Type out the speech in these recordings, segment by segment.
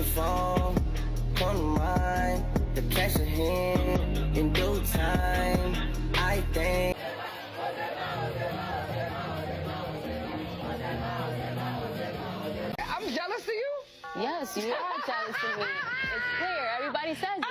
your phone, come to mine, the cash at hand in due time. I think. I'm jealous of you? Yes, you are jealous of me. It's clear. Everybody says it.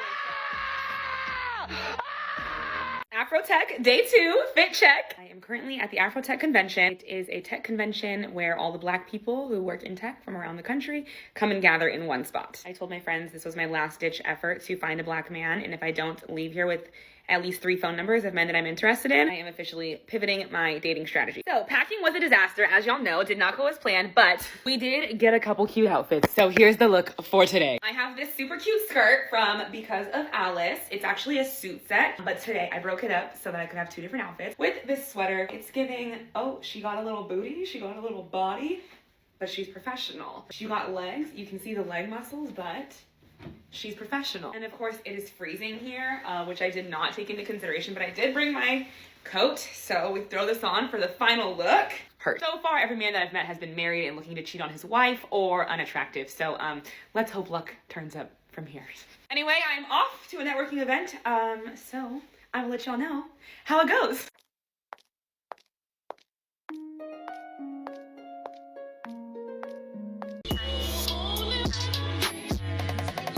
AfroTech Day 2 Fit Check. I am currently at the AfroTech convention. It is a tech convention where all the Black people who work in tech from around the country come and gather in one spot. I told my friends this was my last ditch effort to find a Black man, and if I don't leave here with at least 3 phone numbers of men that I'm interested in, I am officially pivoting my dating strategy. So packing was a disaster, as y'all know, did not go as planned, but we did get a couple cute outfits. So here's the look for today. I have this super cute skirt from Because of Alice. It's actually a suit set, but today I broke it up so that I could have 2 different outfits. With this sweater, it's giving, oh, she got a little booty, she got a little body, but she's professional. She got legs, you can see the leg muscles, but she's professional. And of course it is freezing here, which I did not take into consideration, but I did bring my coat. So we throw this on for the final look. So far, every man that I've met has been married and looking to cheat on his wife or unattractive. So let's hope luck turns up from here. Anyway, I'm off to a networking event. So I will let y'all know how it goes.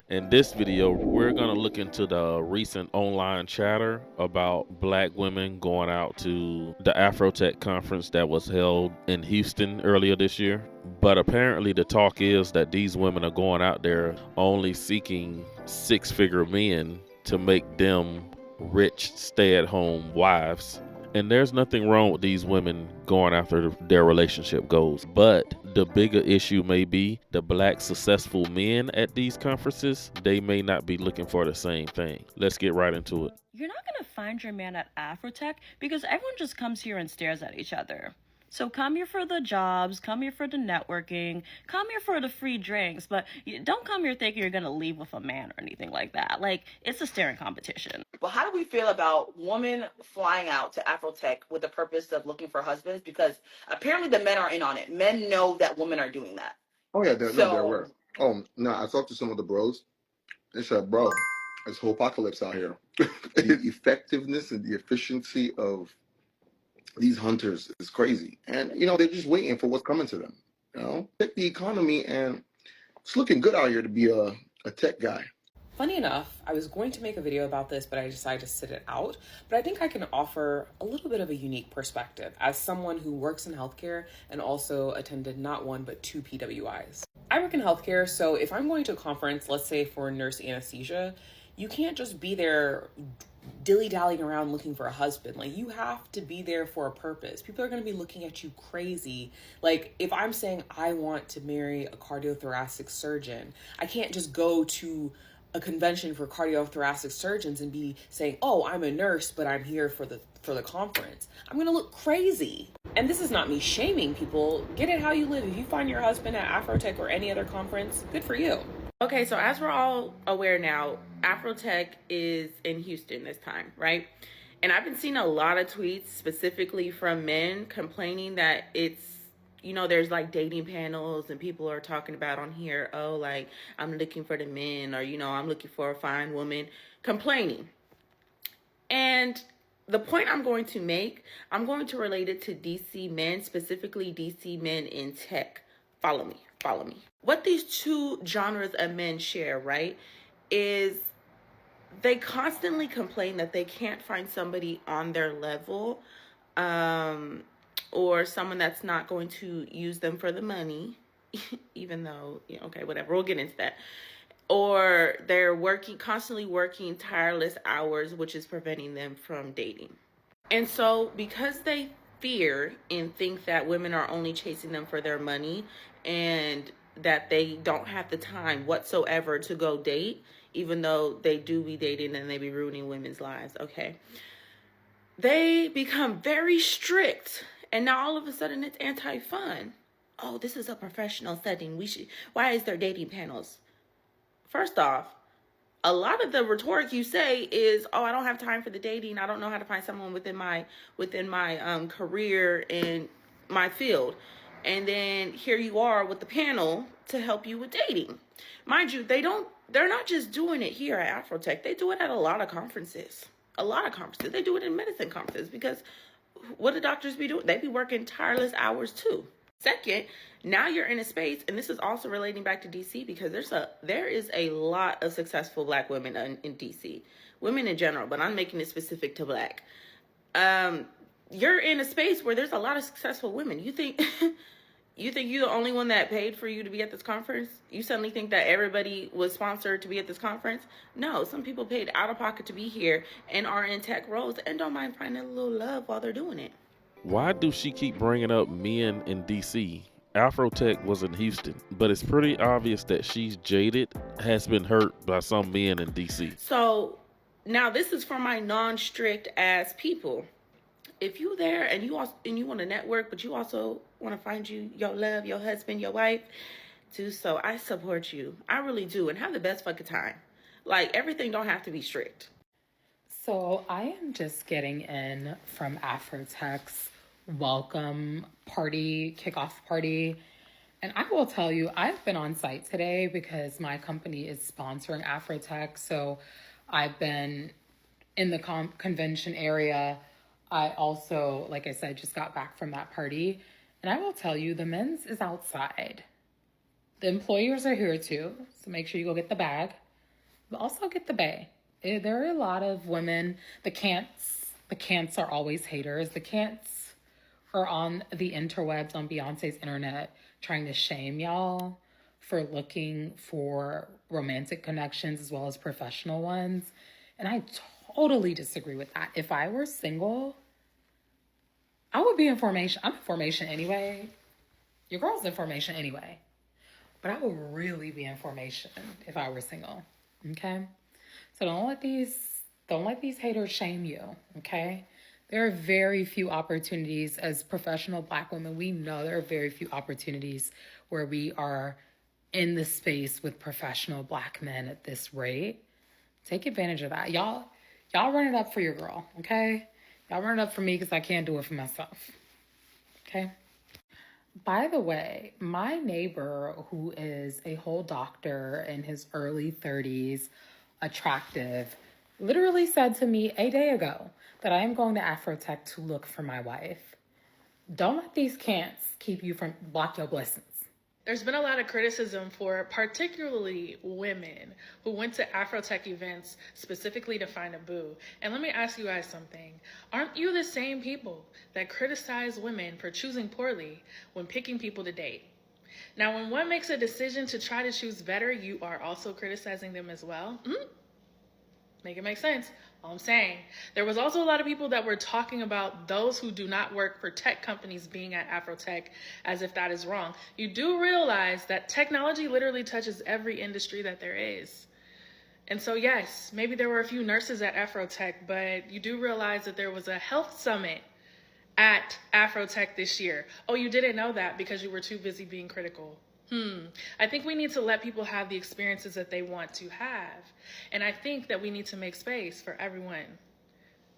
In this video, we're going to look into the recent online chatter about Black women going out to the AfroTech conference that was held in Houston earlier this year. But apparently the talk is that these women are going out there only seeking 6-figure men to make them rich, stay-at-home wives. And there's nothing wrong with these women going after their relationship goals. But the bigger issue may be the Black successful men at these conferences. They may not be looking for the same thing. Let's get right into it. You're not going to find your man at AfroTech because everyone just comes here and stares at each other. So come here for the jobs, come here for the networking, come here for the free drinks, but don't come here thinking you're going to leave with a man or anything like that. Like, it's a staring competition. But how do we feel about women flying out to AfroTech with the purpose of looking for husbands? Because apparently the men are in on it. Men know that women are doing that. Oh, yeah, they're aware. Oh, no, I talked to some of the bros. They said, bro, it's whole apocalypse out here. The effectiveness and the efficiency of these hunters is crazy. And, they're just waiting for what's coming to them. Check the economy, and it's looking good out here to be a tech guy. Funny enough, I was going to make a video about this, but I decided to sit it out. But I think I can offer a little bit of a unique perspective as someone who works in healthcare and also attended not 1, but 2 PWIs. I work in healthcare, so if I'm going to a conference, let's say for nurse anesthesia, you can't just be there dilly-dallying around looking for a husband. Like, you have to be there for a purpose. People are going to be looking at you crazy. Like, if I'm saying I want to marry a cardiothoracic surgeon, I can't just go to a convention for cardiothoracic surgeons and be saying, oh, I'm a nurse, but I'm here for the conference. I'm gonna look crazy. And this is not me shaming people. Get it how you live. If you find your husband at AfroTech or any other conference, good for you. Okay, so as we're all aware now, AfroTech is in Houston this time, right? And I've been seeing a lot of tweets specifically from men complaining that it's, there's like dating panels and people are talking about on here, oh, like, I'm looking for the men, or, I'm looking for a fine woman, complaining. And the point I'm going to make, I'm going to relate it to DC men, specifically DC men in tech. Follow me. What these 2 genres of men share, right, is they constantly complain that they can't find somebody on their level, or someone that's not going to use them for the money, even though, okay, whatever, we'll get into that. Or they're constantly working tireless hours, which is preventing them from dating. And so because they fear and think that women are only chasing them for their money and that they don't have the time whatsoever to go date, even though they do be dating and they be ruining women's lives, okay, they become very strict. And now all of a sudden it's anti-fun. Oh, this is a professional setting. Why is there dating panels? First off, a lot of the rhetoric you say is, oh, I don't have time for the dating. I don't know how to find someone within my career and my field. And then here you are with the panel to help you with dating. Mind you, they're not just doing it here at AfroTech. They do it at a lot of conferences. A lot of conferences. They do it in medicine conferences because what do doctors be doing? They be working tireless hours too. Second, now you're in a space, and this is also relating back to DC because there is a lot of successful Black women in DC, women in general, but I'm making it specific to Black. You're in a space where there's a lot of successful women. You think you're the only one that paid for you to be at this conference? You suddenly think that everybody was sponsored to be at this conference? No, some people paid out of pocket to be here and are in tech roles and don't mind finding a little love while they're doing it. Why do she keep bringing up men in DC? AfroTech was in Houston, but it's pretty obvious that she's jaded, has been hurt by some men in DC. So now this is for my non-strict ass people. If you there and you want to network, but you also want to find you your love, your husband, your wife, do so. I support you. I really do, and have the best fucking time. Like, everything don't have to be strict. So I am just getting in from AfroTech's welcome party, kickoff party. And I will tell you, I've been on site today because my company is sponsoring AfroTech. So I've been in the convention area. I also, like I said, just got back from that party. And I will tell you, the men's is outside. The employers are here too. So make sure you go get the bag, but also get the bay. There are a lot of women. The cants are always haters. The cants are on the interwebs, on Beyonce's internet, trying to shame y'all for looking for romantic connections as well as professional ones. And I totally disagree with that. If I were single, I would be in formation. I'm in formation anyway. Your girl's in formation anyway. But I would really be in formation if I were single. Okay? So don't let these haters shame you, okay? There are very few opportunities as professional Black women. We know there are very few opportunities where we are in the space with professional Black men at this rate. Take advantage of that. Y'all run it up for your girl, okay? Y'all run it up for me because I can't do it for myself, okay? By the way, my neighbor, who is a whole doctor in his early 30s, attractive, literally said to me a day ago that I am going to AfroTech to look for my wife. Don't let these cants keep you from block your blessings. There's been a lot of criticism for particularly women who went to AfroTech events specifically to find a boo. And let me ask you guys something. Aren't you the same people that criticize women for choosing poorly when picking people to date? Now, when one makes a decision to try to choose better, you are also criticizing them as well. Make it make sense. All I'm saying. There was also a lot of people that were talking about those who do not work for tech companies being at AfroTech as if that is wrong. You do realize that technology literally touches every industry that there is. And so yes, maybe there were a few nurses at AfroTech, but you do realize that there was a health summit at AfroTech this year. Oh, you didn't know that because you were too busy being critical. I think we need to let people have the experiences that they want to have. And I think that we need to make space for everyone.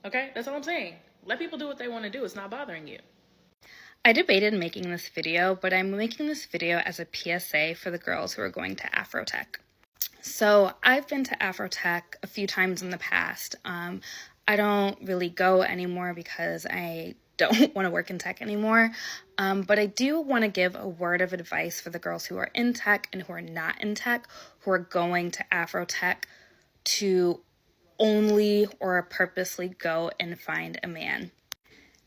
Okay? That's all I'm saying. Let people do what they want to do. It's not bothering you. I debated making this video, but I'm making this video as a PSA for the girls who are going to AfroTech. So I've been to AfroTech a few times in the past. I don't really go anymore because I don't want to work in tech anymore. But I do want to give a word of advice for the girls who are in tech and who are not in tech, who are going to AfroTech to only or purposely go and find a man.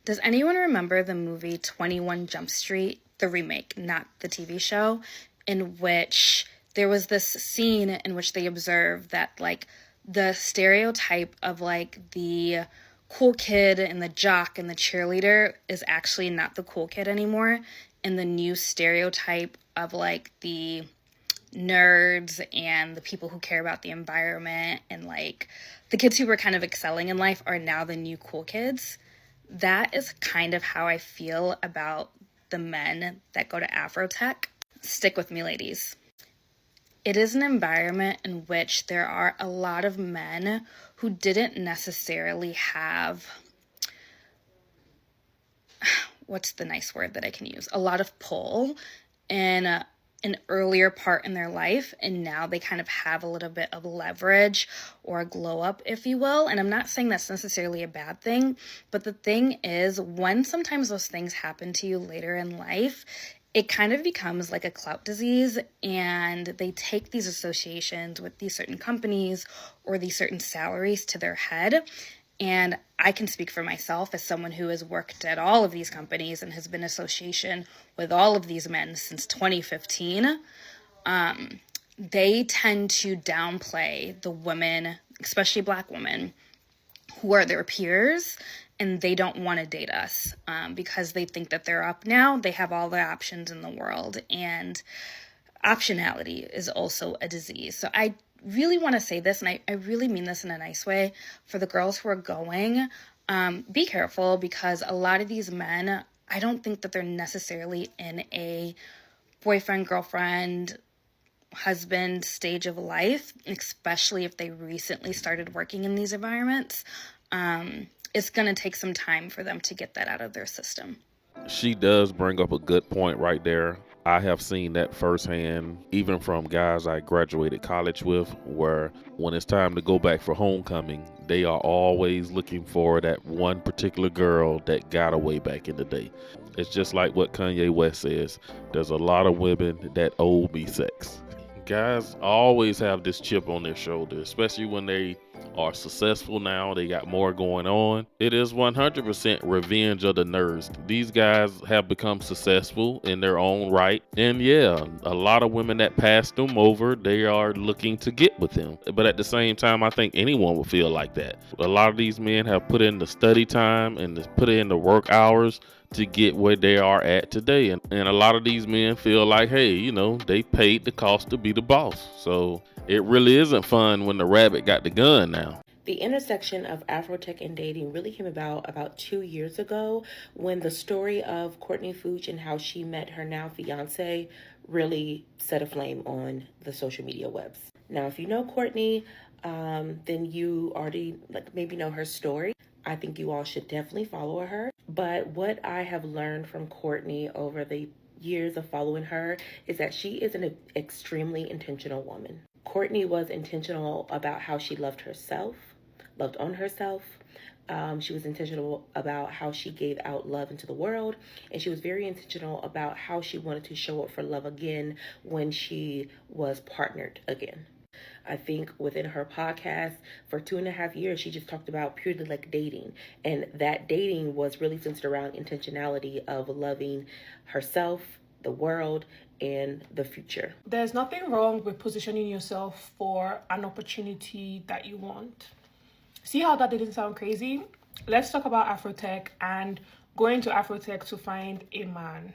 Does anyone remember the movie 21 Jump Street, the remake, not the TV show, in which there was this scene in which they observed that, like, the stereotype of, like, the cool kid and the jock and the cheerleader is actually not the cool kid anymore, and the new stereotype of, like, the nerds and the people who care about the environment and, like, the kids who were kind of excelling in life are now the new cool kids. That is kind of how I feel about the men that go to AfroTech. Stick with me, ladies. It is an environment in which there are a lot of men who didn't necessarily have, what's the nice word that I can use? A lot of pull in an earlier part in their life, and now they kind of have a little bit of leverage or a glow up, if you will. And I'm not saying that's necessarily a bad thing, but the thing is, when sometimes those things happen to you later in life, it kind of becomes like a clout disease, and they take these associations with these certain companies or these certain salaries to their head. And I can speak for myself as someone who has worked at all of these companies and has been in association with all of these men since 2015. They tend to downplay the women, especially Black women, who are their peers, and they don't want to date us because they think that they're up now. They have all the options in the world, and optionality is also a disease. So I really want to say this, and I really mean this in a nice way, for the girls who are going, be careful, because a lot of these men, I don't think that they're necessarily in a boyfriend, girlfriend, husband stage of life, especially if they recently started working in these environments. It's going to take some time for them to get that out of their system. She does bring up a good point right there. I have seen that firsthand, even from guys I graduated college with, where when it's time to go back for homecoming, they are always looking for that one particular girl that got away back in the day. It's just like what Kanye West says. There's a lot of women that owe me sex. Guys always have this chip on their shoulder, especially when they are successful now. They got more going on. It is 100% revenge of the nerds. These guys have become successful in their own right. And yeah, a lot of women that pass them over, they are looking to get with them. But at the same time, I think anyone would feel like that. A lot of these men have put in the study time and put in the work hours to get where they are at today. And a lot of these men feel like, hey, you know, they paid the cost to be the boss. So it really isn't fun when the rabbit got the gun now. The intersection of Afrotech and dating really came about 2 years ago, when the story of Courtney Fuchs and how she met her now fiance really set a flame on the social media webs. Now, if you know Courtney, then you already maybe know her story. I think you all should definitely follow her. But what I have learned from Courtney over the years of following her is that she is an extremely intentional woman. Courtney was intentional about how she loved on herself. She was intentional about how she gave out love into the world, and she was very intentional about how she wanted to show up for love again when she was partnered again. I think within her podcast for 2.5 years, she just talked about purely like dating. And that dating was really centered around intentionality of loving herself, the world, and the future. There's nothing wrong with positioning yourself for an opportunity that you want. See how that didn't sound crazy? Let's talk about Afrotech and going to Afrotech to find a man.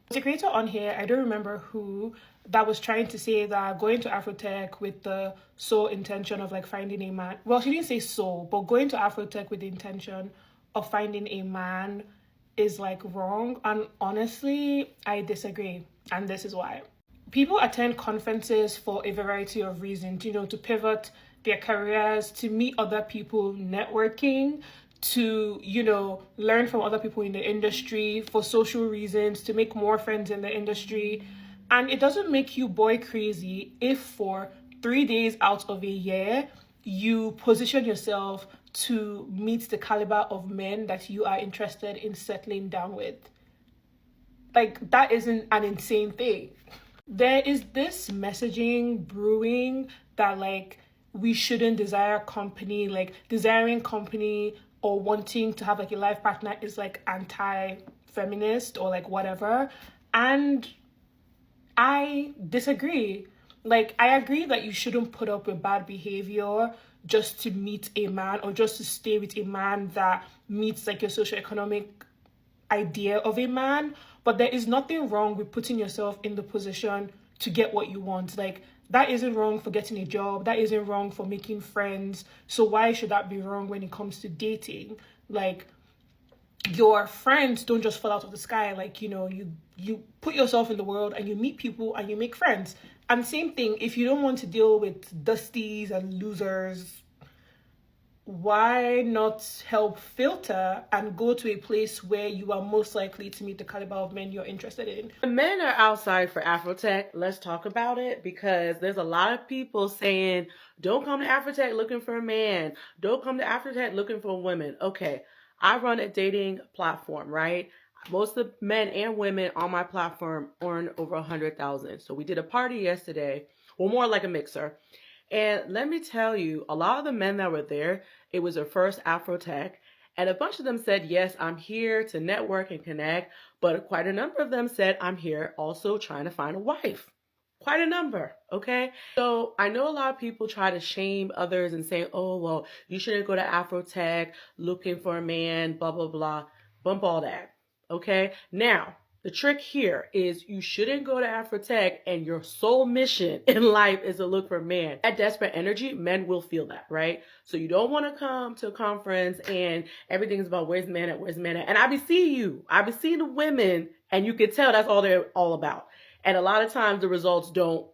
There's a creator on here, I don't remember who, that was trying to say that going to Afrotech with the sole intention of like finding a man. Well, she didn't say sole, but going to Afrotech with the intention of finding a man is like wrong. And honestly, I disagree. And this is why. People attend conferences for a variety of reasons, to pivot their careers, to meet other people, networking, to, learn from other people in the industry, for social reasons, to make more friends in the industry. And it doesn't make you boy crazy if for 3 days out of a year, you position yourself to meet the caliber of men that you are interested in settling down with. Like, that isn't an insane thing. There is this messaging brewing that we shouldn't desire company, desiring company or wanting to have a life partner is anti-feminist or whatever. And I disagree. I agree that you shouldn't put up with bad behavior just to meet a man or just to stay with a man that meets your socioeconomic idea of a man. But there is nothing wrong with putting yourself in the position to get what you want. That isn't wrong for getting a job. That isn't wrong for making friends. So why should that be wrong when it comes to dating? Your friends don't just fall out of the sky. You put yourself in the world and you meet people and you make friends. And same thing, if you don't want to deal with dusties and losers, why not help filter and go to a place where you are most likely to meet the caliber of men you're interested in? The men are outside for AfroTech. Let's talk about it, because there's a lot of people saying, don't come to AfroTech looking for a man. Don't come to AfroTech looking for women. Okay, I run a dating platform, right? Most of the men and women on my platform earn over 100,000. So we did a party yesterday, well, more like a mixer. And let me tell you, a lot of the men that were there, it was their first AfroTech. And a bunch of them said, yes, I'm here to network and connect. But quite a number of them said, I'm here also trying to find a wife. Quite a number, okay? So I know a lot of people try to shame others and say, oh, well, you shouldn't go to AfroTech looking for a man, blah, blah, blah. Bump all that, okay? Now, the trick here is you shouldn't go to AfroTech and your sole mission in life is to look for a man. At desperate energy, men will feel that, right? So you don't want to come to a conference and everything's about where's the man at, where's the man at. And I be seeing the women, and you can tell that's all they're all about. And a lot of times the results don't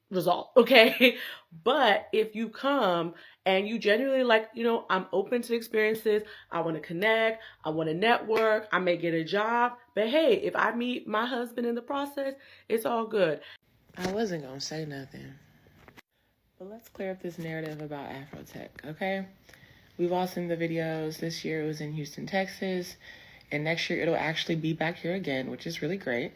result, okay? But if you come and you genuinely like, I'm open to experiences, I want to connect, I want to network, I may get a job, but hey, if I meet my husband in the process, it's all good. I wasn't going to say nothing, but let's clear up this narrative about AfroTech, okay? We've all seen the videos. This year it was in Houston, Texas, and next year it'll actually be back here again, which is really great.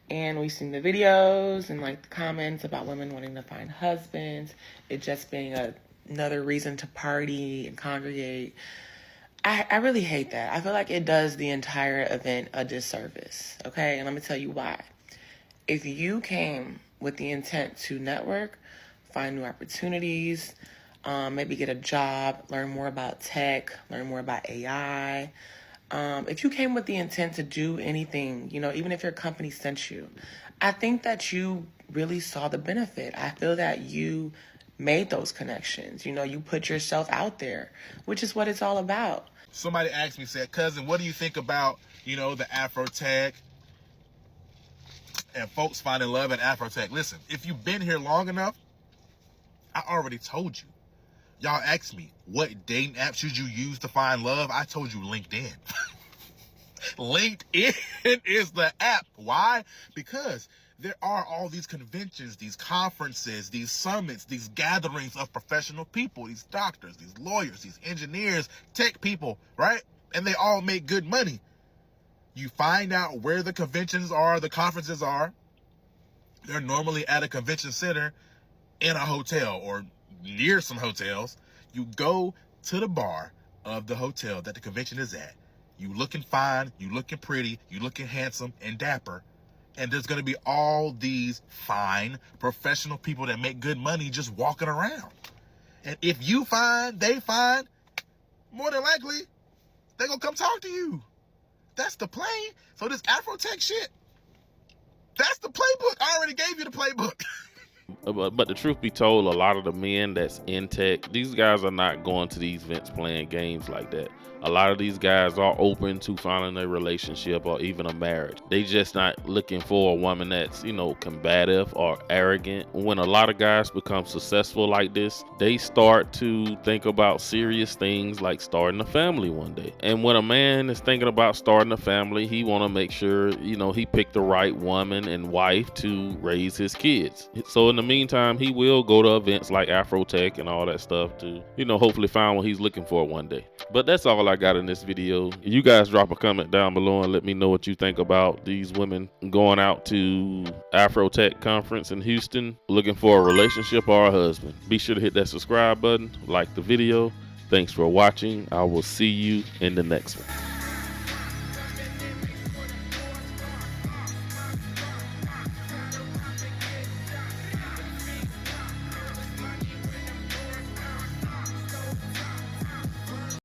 And we've seen the videos and the comments about women wanting to find husbands, it just being another reason to party and congregate. I really hate that. I feel like it does the entire event a disservice, okay? And let me tell you why. If you came with the intent to network, find new opportunities, maybe get a job, learn more about tech, learn more about AI, if you came with the intent to do anything, even if your company sent you, I think that you really saw the benefit. I feel that you made those connections. You put yourself out there, which is what it's all about. Somebody asked me, said, cousin, what do you think about, the AfroTech and folks finding love at AfroTech? Listen, if you've been here long enough, I already told you. Y'all asked me, what dating app should you use to find love? I told you LinkedIn. LinkedIn is the app. Why? Because there are all these conventions, these conferences, these summits, these gatherings of professional people, these doctors, these lawyers, these engineers, tech people, right? And they all make good money. You find out where the conventions are, the conferences are. They're normally at a convention center in a hotel or near some hotels. You go to the bar of the hotel that the convention is at. You looking fine, you looking pretty, you looking handsome and dapper. And there's going to be all these fine professional people that make good money just walking around. And if you find, they find, more than likely, they're going to come talk to you. That's the play. So this AfroTech shit, that's the playbook. I already gave you the playbook. But the truth be told, a lot of the men that's in tech, these guys are not going to these events playing games like that. A lot of these guys are open to finding a relationship or even a marriage. They just not looking for a woman that's, combative or arrogant. When a lot of guys become successful like this, they start to think about serious things like starting a family one day. And when a man is thinking about starting a family, he want to make sure, he picked the right woman and wife to raise his kids. So in the meantime, he will go to events like AfroTech and all that stuff to, hopefully find what he's looking for one day. But that's all I got in this video. You guys drop a comment down below and let me know what you think about these women going out to AfroTech conference in Houston looking for a relationship or a husband. Be sure to hit that subscribe button, like the video. Thanks for watching. I will see you in the next one.